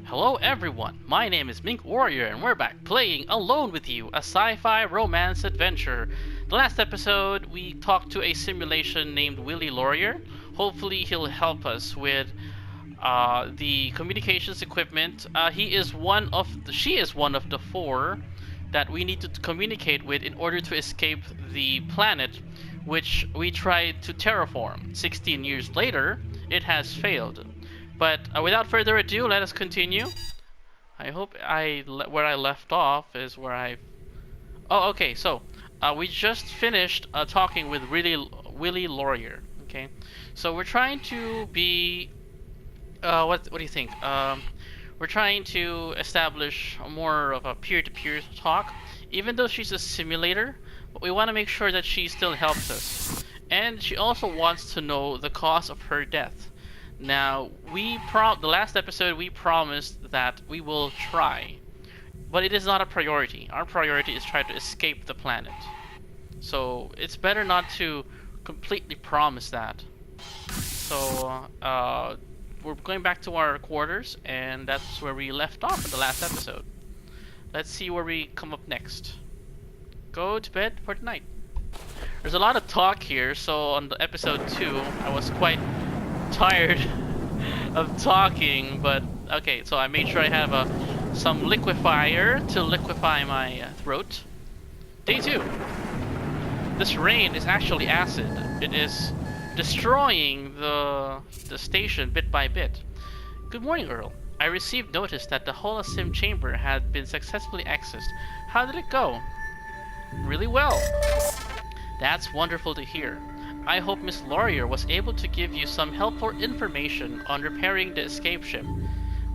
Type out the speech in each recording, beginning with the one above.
Hello everyone, my name is Minkwarrior and we're back playing Alone with You, a sci-fi romance adventure. The last episode we talked to a simulation named Willie Laurier. Hopefully he'll help us with the communications equipment. She is one of the four that we need to communicate with in order to escape the planet which we tried to terraform. 16 years later, it has failed. But without further ado, let us continue. I hope where I left off is where I... Oh, okay, so we just finished talking with Willie Laurier, okay? So we're trying to be... what do you think? We're trying to establish more of a peer-to-peer talk, even though she's a simulator, but we want to make sure that she still helps us. And she also wants to know the cause of her death. Now, the last episode we promised that we will try, but it is not a priority. Our priority is try to escape the planet. So it's better not to completely promise that. So we're going back to our quarters, and that's where we left off in the last episode. Let's see where we come up next. Go to bed for tonight. There's a lot of talk here, so on the episode 2, I was quite tired of talking, but okay, so I made sure I have some liquefier to liquefy my throat. Day 2. This rain is actually acid. It is destroying the station bit by bit. Good morning, Earl. I received notice that the holosim chamber had been successfully accessed. How did it go? Really well. That's wonderful to hear. I hope Miss Laurier was able to give you some helpful information on repairing the escape ship.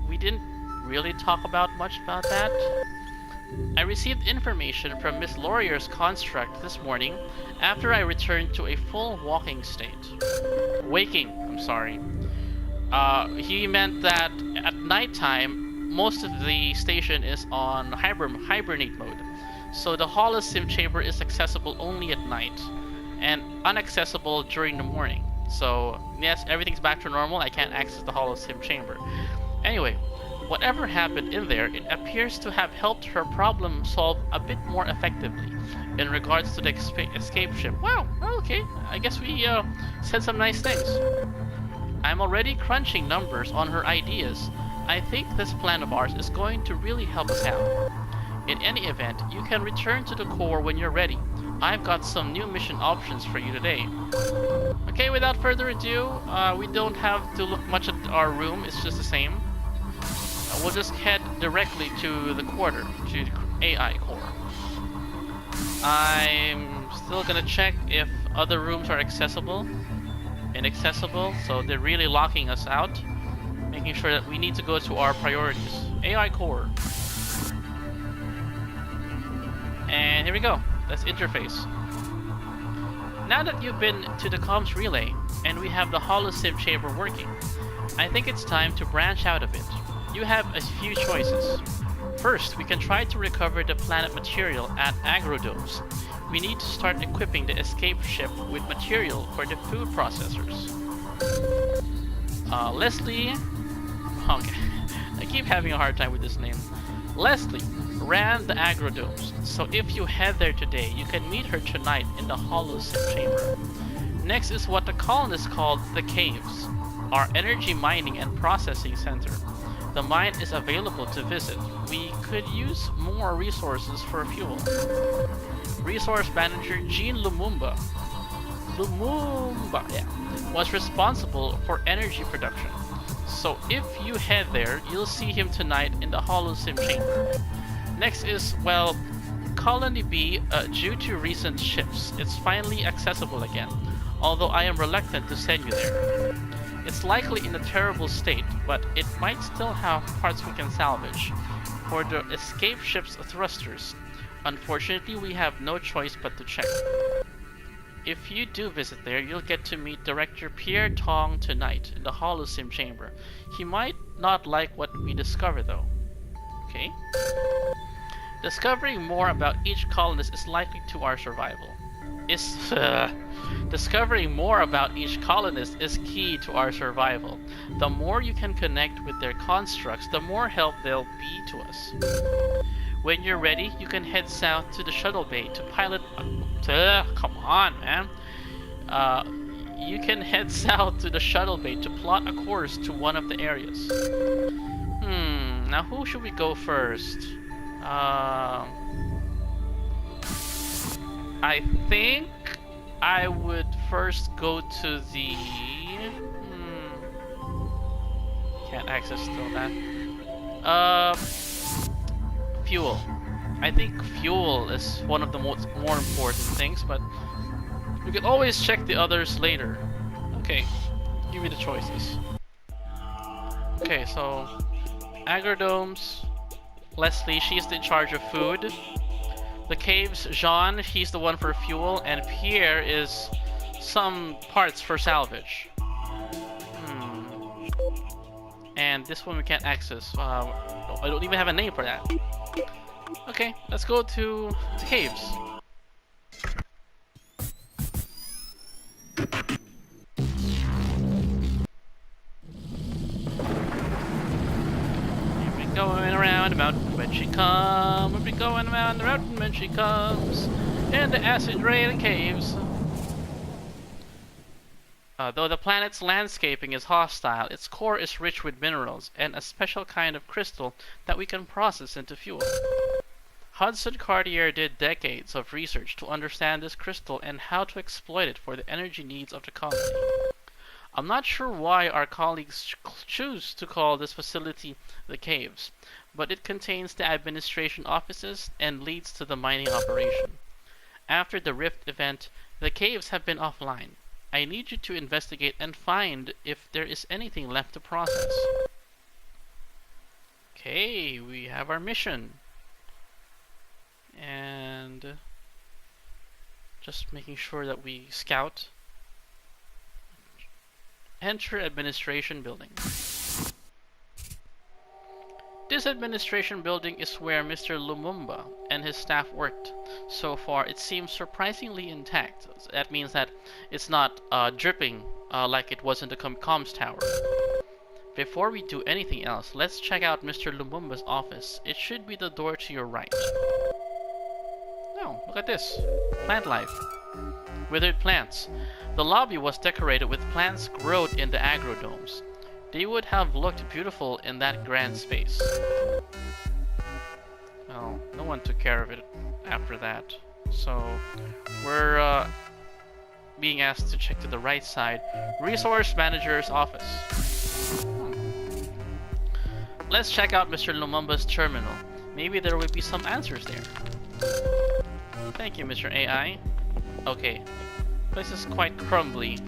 We didn't really talk about much about that. I received information from Miss Laurier's construct this morning after I returned to a full walking state. I'm sorry. He meant that at nighttime, most of the station is on hibernate mode. So the holosim chamber is accessible only at night and inaccessible during the morning. So yes, everything's back to normal. I can't access the holosim chamber. Anyway, whatever happened in there, it appears to have helped her problem solve a bit more effectively in regards to the escape ship. Wow, okay, I guess we said some nice things. I'm already crunching numbers on her ideas. I think this plan of ours is going to really help us out. In any event, you can return to the core when you're ready. I've got some new mission options for you today. Okay, without further ado, we don't have to look much at our room, it's just the same. We'll just head directly to the quarter, to the AI core. I'm still gonna check if other rooms are inaccessible, so they're really locking us out, making sure that we need to go to our priorities. AI core. And here we go. Let's interface. Now that you've been to the comms relay and we have the holosim chamber working, I think it's time to branch out a bit. You have a few choices. First, we can try to recover the planet material at agrodomes. We need to start equipping the escape ship with material for the food processors. Leslie... Okay, I keep having a hard time with this name. Leslie ran the agrodomes, so if you head there today, you can meet her tonight in the holosim chamber. Next is what the colonists called the caves, our energy mining and processing center. The mine is available to visit. We could use more resources for fuel. Resource manager Jean Lumumba was responsible for energy production. So if you head there, you'll see him tonight in the holosim chamber. Next is, well, Colony B, due to recent shifts, it's finally accessible again, although I am reluctant to send you there. It's likely in a terrible state, but it might still have parts we can salvage. For the escape ship's thrusters, unfortunately we have no choice but to check. If you do visit there, you'll get to meet Director Pierre Tong tonight in the holosim chamber. He might not like what we discover though. Okay? Discovering more about each colonist is likely to our survival. is discovering more about each colonist is key to our survival. The more you can connect with their constructs, the more help they'll be to us. When you're ready, you can head south to the shuttle bay to pilot. Come on, man. You can head south to the shuttle bay to plot a course to one of the areas. Now who should we go first? I think I would first go to the... Can't access still that. Fuel. I think fuel is one of the more important things, but we can always check the others later. Okay, give me the choices. Okay, so Agrodomes, Leslie, she's in charge of food. The caves, Jean, he's the one for fuel, and Pierre is some parts for salvage. And this one we can't access. I don't even have a name for that. Okay, let's go to the caves. Going around the mountain when she comes. We'll be going around the mountain when she comes. In the acid rain caves. Though the planet's landscaping is hostile, its core is rich with minerals and a special kind of crystal that we can process into fuel. Hudson Cartier did decades of research to understand this crystal and how to exploit it for the energy needs of the colony. I'm not sure why our colleagues choose to call this facility the Caves, but it contains the administration offices and leads to the mining operation. After the Rift event, the Caves have been offline. I need you to investigate and find if there is anything left to process. Okay, we have our mission. And just making sure that we scout. Enter administration building. This administration building is where Mr. Lumumba and his staff worked. So far, it seems surprisingly intact. That means that it's not dripping like it was in the comms tower. Before we do anything else, let's check out Mr. Lumumba's office. It should be the door to your right. Oh, look at this. Plant life. Withered plants. The lobby was decorated with plants grown in the agrodomes. They would have looked beautiful in that grand space. Well, no one took care of it after that. So, we're being asked to check to the right side. Resource Manager's office. Let's check out Mr. Lumumba's terminal. Maybe there will be some answers there. Thank you, Mr. AI. Okay. This is quite crumbly.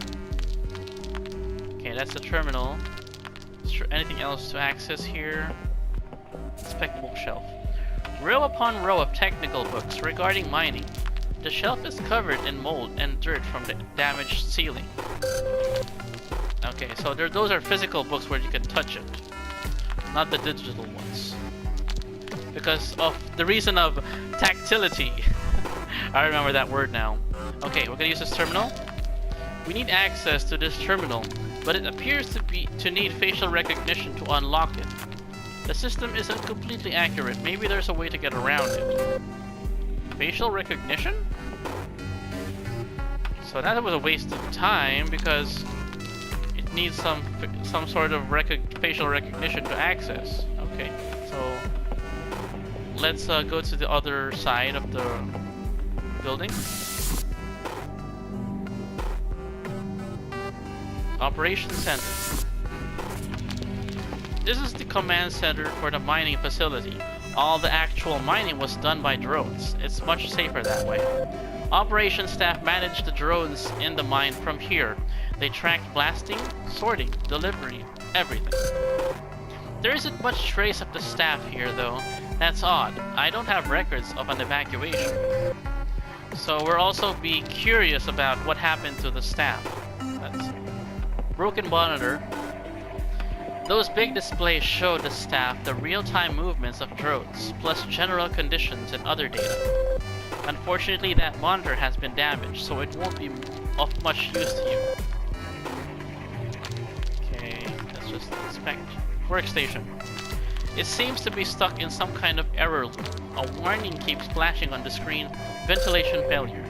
Okay, that's the terminal. Is there anything else to access here? Inspect bookshelf. Row upon row of technical books regarding mining. The shelf is covered in mold and dirt from the damaged ceiling. Okay, so those are physical books where you can touch it, not the digital ones. Because of the reason of tactility. I remember that word now. Okay, we're gonna use this terminal. We need access to this terminal, but it appears to need facial recognition to unlock it. The system isn't completely accurate. Maybe there's a way to get around it. Facial recognition? So that was a waste of time because it needs some sort of facial recognition to access. Okay, so let's go to the other side of the building. Operations Center. This is the command center for the mining facility. All the actual mining was done by drones. It's much safer that way. Operations staff manage the drones in the mine from here. They track blasting, sorting, delivery, everything. There isn't much trace of the staff here though. That's odd. I don't have records of an evacuation. So we're also being curious about what happened to the staff. That's broken monitor. Those big displays show the staff the real-time movements of drones, plus general conditions and other data. Unfortunately, that monitor has been damaged, so it won't be of much use to you. Okay, let's just inspect. Workstation. It seems to be stuck in some kind of error loop. A warning keeps flashing on the screen. Ventilation failure.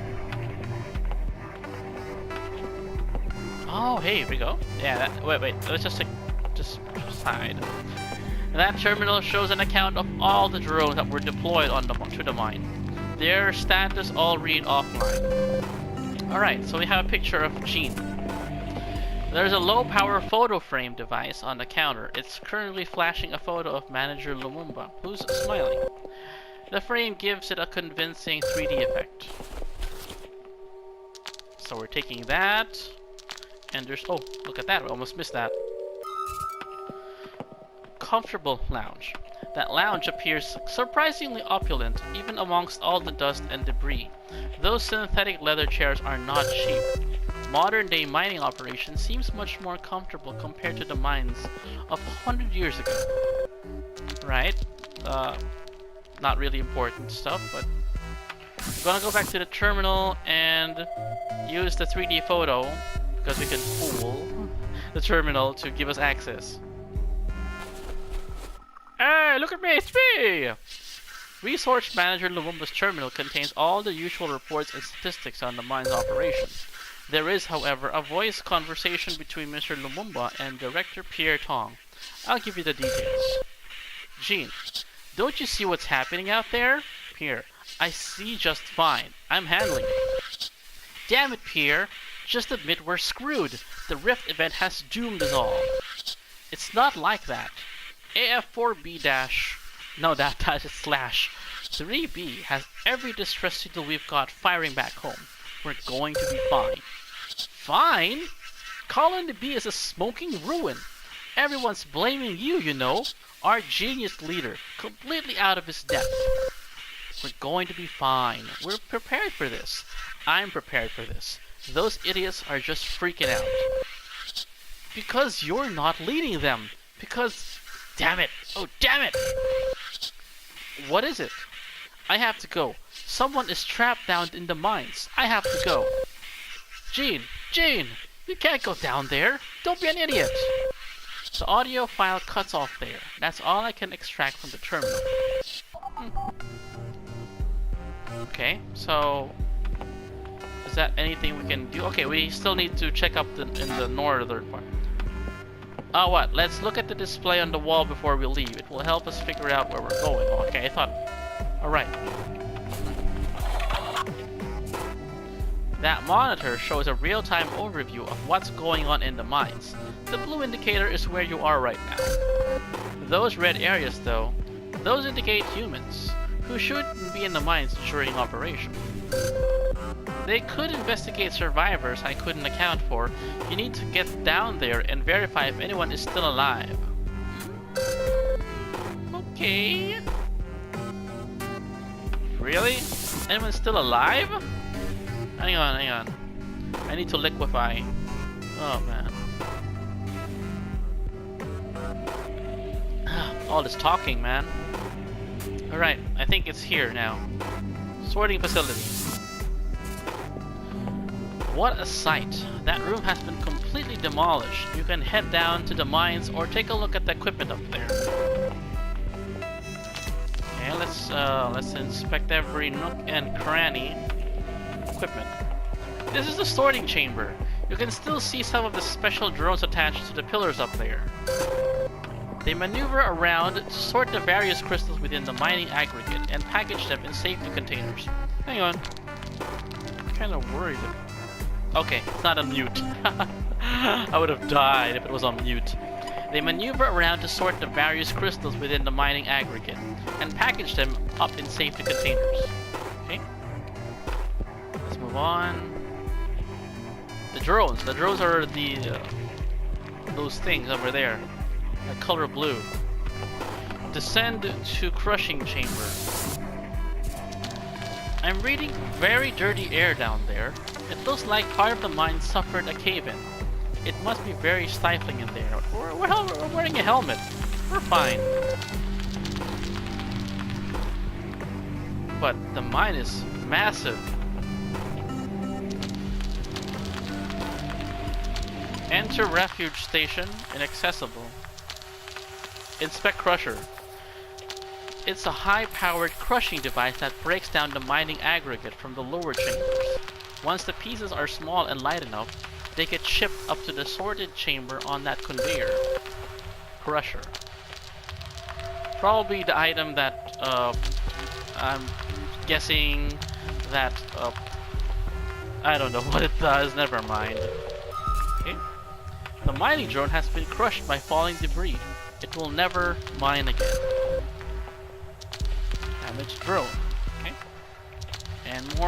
Oh, hey, here we go. Yeah, wait, let's just side. That terminal shows an account of all the drones that were deployed to the mine. Their status all read offline. Alright, so we have a picture of Jean. There's a low-power photo frame device on the counter. It's currently flashing a photo of Manager Lumumba, who's smiling. The frame gives it a convincing 3D effect. So we're taking that, and there's... oh, look at that, we almost missed that. Comfortable lounge. That lounge appears surprisingly opulent, even amongst all the dust and debris. Those synthetic leather chairs are not cheap. Modern-day mining operation seems much more comfortable compared to the mines of 100 years ago. Right? Not really important stuff, but we're gonna go back to the terminal and use the 3D photo because we can fool the terminal to give us access. Hey, look at me, it's me! Resource Manager Lumumba's terminal contains all the usual reports and statistics on the mine's operations. There is, however, a voice conversation between Mr. Lumumba and Director Pierre Tong. I'll give you the details. Jean, don't you see what's happening out there? Pierre, I see just fine. I'm handling it. Damn it, Pierre. Just admit we're screwed. The Rift event has doomed us all. It's not like that. AF4B no, that is slash 3B has every distress signal we've got firing back home. We're going to be fine. Fine? Colony B is a smoking ruin. Everyone's blaming you, you know. Our genius leader, completely out of his depth. We're going to be fine. We're prepared for this. I'm prepared for this. Those idiots are just freaking out. Because you're not leading them. Because... damn it! Oh, damn it! What is it? I have to go. Someone is trapped down in the mines. I have to go. Jean! You can't go down there! Don't be an idiot! The audio file cuts off there. That's all I can extract from the terminal. Okay, so... is that anything we can do? Okay, we still need to check up in the northern part. Oh, what? Let's look at the display on the wall before we leave. It will help us figure out where we're going. Okay, I thought... alright. That monitor shows a real-time overview of what's going on in the mines. The blue indicator is where you are right now. Those red areas, though, those indicate humans, who shouldn't be in the mines during operation. They could investigate survivors I couldn't account for. You need to get down there and verify if anyone is still alive. Okay. Really? Anyone still alive? Hang on. I need to liquefy. Oh man. All this talking, man. Alright, I think it's here now. Sorting facility. What a sight. That room has been completely demolished. You can head down to the mines or take a look at the equipment up there. Okay, let's inspect every nook and cranny. Equipment. This is the sorting chamber. You can still see some of the special drones attached to the pillars up there. They maneuver around to sort the various crystals within the mining aggregate and package them in safety containers. Hang on. I'm kind of worried. Okay, it's not on mute. I would have died if it was on mute. They maneuver around to sort the various crystals within the mining aggregate and package them up in safety containers. Okay. Let's move on. The drones. The drones are the those things over there. The color blue. Descend to crushing chamber. I'm reading very dirty air down there. It looks like part of the mine suffered a cave-in. It must be very stifling in there. We're wearing a helmet. We're fine. But the mine is massive. Enter refuge station. Inaccessible. Inspect crusher. It's a high-powered crushing device that breaks down the mining aggregate from the lower chambers. Once the pieces are small and light enough, they get shipped up to the sorted chamber on that conveyor. Crusher. Probably the item that I'm guessing that I don't know what it does, never mind. Okay. The mining drone has been crushed by falling debris. It will never mine again. Damaged drone. Okay. And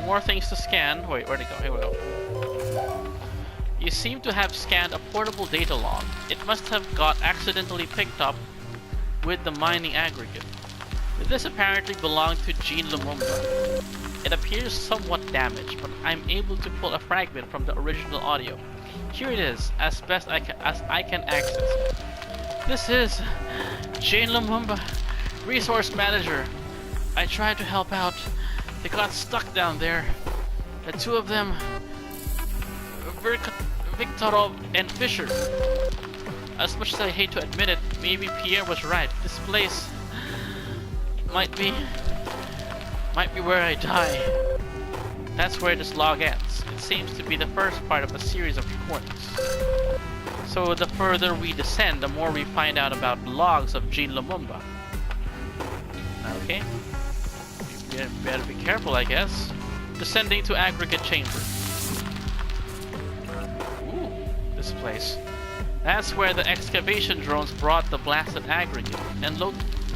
more things to scan. Wait, where'd it go? Here we go. You seem to have scanned a portable data log. It must have got accidentally picked up with the mining aggregate. This apparently belonged to Jean Lumumba. It appears somewhat damaged, but I'm able to pull a fragment from the original audio. Here it is, as best I can access it. This is Jean Lumumba, resource manager. I tried to help out. They got stuck down there. The two of them, Viktorov and Fisher. As much as I hate to admit it, maybe Pierre was right. This place might be where I die. That's where this log ends. It seems to be the first part of a series of recordings. So the further we descend, the more we find out about logs of Jean Lumumba. Okay. You better be careful, I guess. Descending to aggregate chamber. Ooh, this place. That's where the excavation drones brought the blasted aggregate and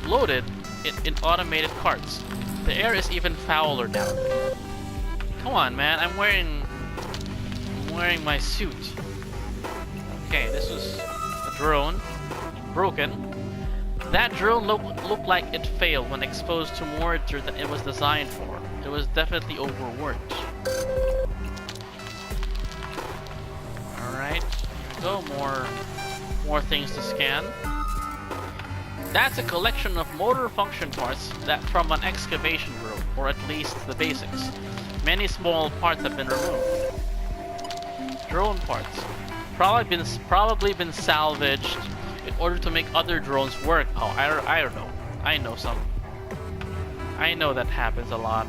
loaded it in automated carts. The air is even fouler down there. Come on, man, I'm wearing my suit. Okay, this was a drone. Broken. That drone looked like it failed when exposed to more dirt than it was designed for. It was definitely overworked. Alright, here we go. More things to scan. That's a collection of motor function parts that from an excavation drone, or at least the basics. Many small parts have been removed. Drone parts. Probably been salvaged in order to make other drones work. Oh, I don't know. I know that happens a lot.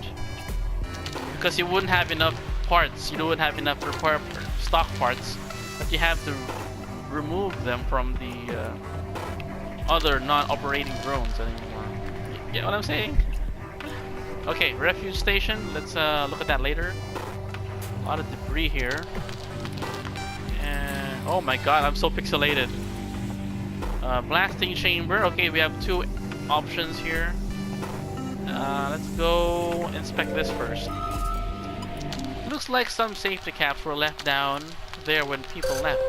Because you wouldn't have enough parts. You wouldn't have enough stock parts. But you have to remove them from the other non-operating drones anymore. You get what I'm saying? Okay, refuge station. Let's look at that later. A lot of debris here. And oh my god, I'm so pixelated. Blasting chamber. Okay, we have two options here. Let's go inspect this first. Looks like some safety caps were left down there when people left.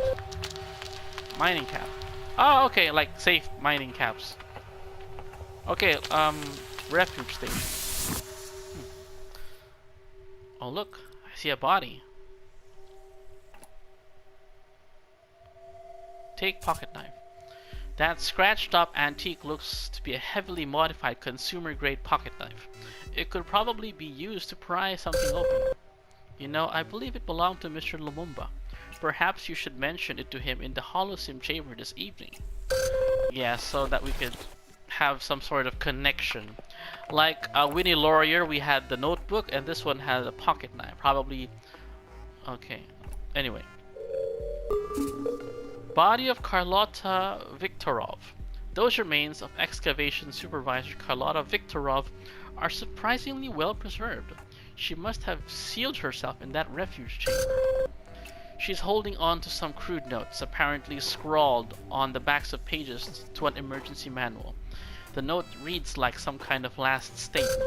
Mining cap. Oh, okay, like safe mining caps. Okay, refuge station. Oh look, I see a body. Take pocket knife. That scratched up antique looks to be a heavily modified consumer-grade pocket knife. It could probably be used to pry something open. You know, I believe it belonged to Mr. Lumumba. Perhaps you should mention it to him in the Holosim chamber this evening. Yeah, so that we could have some sort of connection. Like Winnie Laurier, we had the notebook, and this one had a pocket knife. Probably... Okay. Anyway. Body of Carlotta Viktorov. Those remains of excavation supervisor Carlotta Viktorov are surprisingly well preserved. She must have sealed herself in that refuge chamber. She's holding on to some crude notes, apparently scrawled on the backs of pages to an emergency manual. The note reads like some kind of last statement.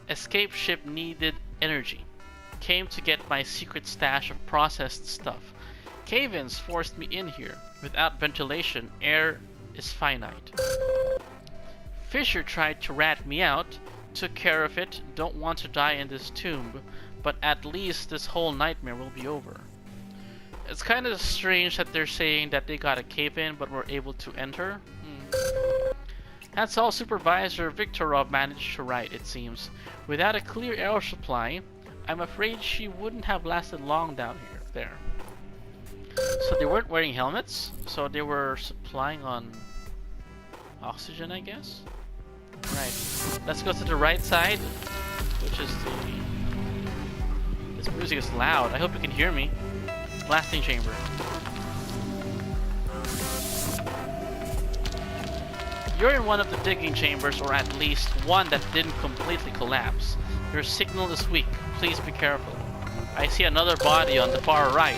Escape ship needed energy. Came to get my secret stash of processed stuff. Cave-ins forced me in here. Without ventilation, air is finite. Fisher tried to rat me out. Took care of it. Don't want to die in this tomb. But at least this whole nightmare will be over. It's kind of strange that they're saying that they got a cave-in but were able to enter. That's all Supervisor Viktorov managed to write, it seems. Without a clear air supply, I'm afraid she wouldn't have lasted long down here. There. So they weren't wearing helmets, so they were supplying on oxygen, I guess? Right. Let's go to the right side, which is the... This music is loud. I hope you can hear me. Blasting chamber. You're in one of the digging chambers, or at least one that didn't completely collapse. Your signal is weak. Please be careful. I see another body on the far right.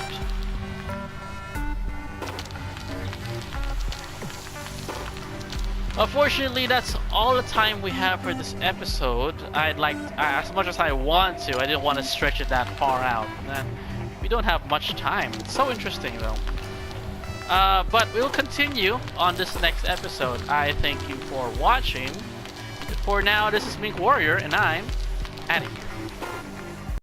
Unfortunately, that's all the time we have for this episode. As much as I want to, I didn't want to stretch it that far out. We don't have much time. It's so interesting, though. But we'll continue on this next episode. I thank you for watching. For now, this is Minkwarrior, and I'm out of here.